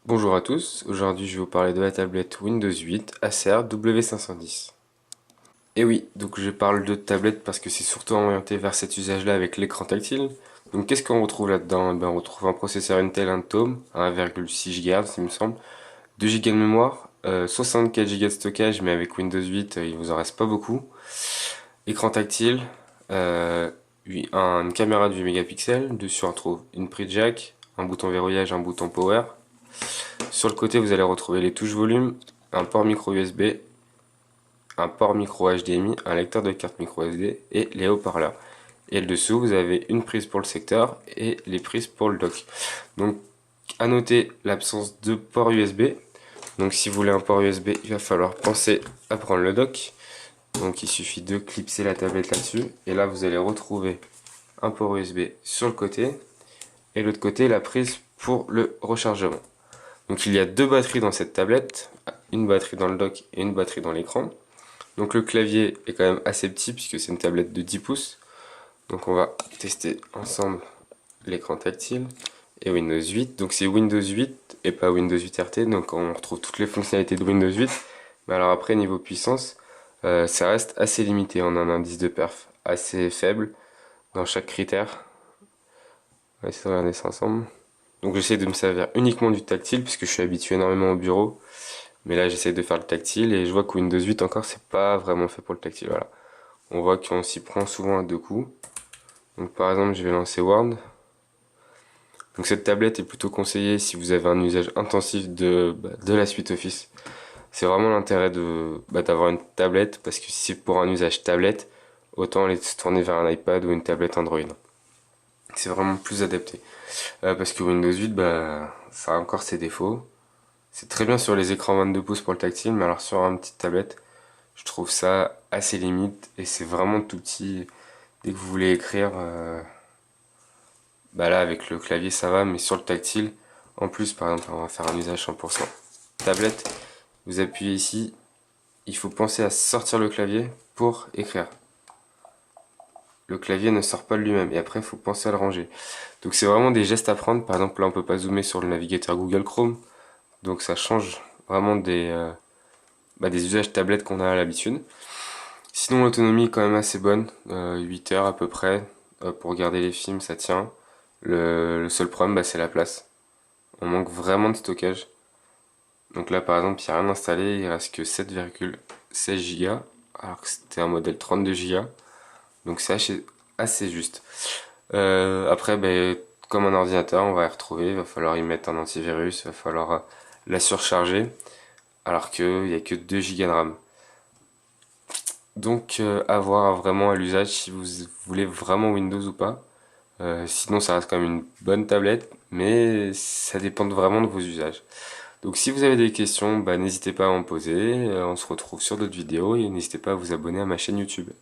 Bonjour à tous, aujourd'hui je vais vous parler de la tablette Windows 8 Acer W510. Et oui, donc je parle de tablette parce que c'est surtout orienté vers cet usage-là avec l'écran tactile. Donc qu'est-ce qu'on retrouve là-dedans? On retrouve un processeur Intel Atom à 1,6 GHz il me semble, 2 Go de mémoire, 64 Go de stockage, mais avec Windows 8 il vous en reste pas beaucoup. Écran tactile, oui, une caméra de 8 mégapixels, dessus on retrouve une prise jack, un bouton verrouillage, un bouton power. Sur le côté, vous allez retrouver les touches volume, un port micro USB, un port micro HDMI, un lecteur de carte micro SD et les haut-parleurs. Et le dessous, vous avez une prise pour le secteur et les prises pour le dock. Donc, à noter l'absence de port USB. Donc, si vous voulez un port USB, il va falloir penser à prendre le dock. Donc, il suffit de clipser la tablette là-dessus. Et là, vous allez retrouver un port USB sur le côté et l'autre côté, la prise pour le rechargement. Donc il y a deux batteries dans cette tablette, une batterie dans le dock et une batterie dans l'écran. Donc le clavier est quand même assez petit puisque c'est une tablette de 10 pouces. Donc on va tester ensemble l'écran tactile et Windows 8. Donc c'est Windows 8 et pas Windows 8 RT, donc on retrouve toutes les fonctionnalités de Windows 8. Mais alors après niveau puissance, ça reste assez limité. On a un indice de perf assez faible dans chaque critère. On va essayer de regarder ça ensemble. Donc j'essaie de me servir uniquement du tactile puisque je suis habitué énormément au bureau. Mais là j'essaie de faire le tactile et je vois que Windows 8 encore c'est pas vraiment fait pour le tactile. Voilà. On voit qu'on s'y prend souvent à deux coups. Donc par exemple je vais lancer Word. Donc cette tablette est plutôt conseillée si vous avez un usage intensif de la suite Office. C'est vraiment l'intérêt d'avoir une tablette parce que si c'est pour un usage tablette, autant aller se tourner vers un iPad ou une tablette Android. C'est vraiment plus adapté. Parce que Windows 8, ça a encore ses défauts. C'est très bien sur les écrans 22 pouces pour le tactile, mais alors sur une petite tablette, je trouve ça assez limite et c'est vraiment tout petit. Dès que vous voulez écrire, là avec le clavier ça va, mais sur le tactile, en plus par exemple, on va faire un usage 100%. Tablette, vous appuyez ici, il faut penser à sortir le clavier pour écrire. Le clavier ne sort pas de lui-même et après il faut penser à le ranger. Donc c'est vraiment des gestes à prendre. Par exemple là on peut pas zoomer sur le navigateur Google Chrome, donc ça change vraiment des usages tablettes qu'on a à l'habitude. Sinon l'autonomie est quand même assez bonne, 8 heures à peu près. Pour regarder les films ça tient. Le seul problème c'est la place. On manque vraiment de stockage. Donc là par exemple il n'y a rien installé, il reste que 7,16 Go alors que c'était un modèle 32 Go. Donc c'est assez juste. Après, comme un ordinateur, on va y retrouver. Il va falloir y mettre un antivirus, il va falloir la surcharger. Alors qu'il n'y a que 2 Go de RAM. Donc à voir vraiment à l'usage si vous voulez vraiment Windows ou pas. Sinon ça reste quand même une bonne tablette, mais ça dépend vraiment de vos usages. Donc si vous avez des questions, n'hésitez pas à en poser. On se retrouve sur d'autres vidéos et n'hésitez pas à vous abonner à ma chaîne YouTube.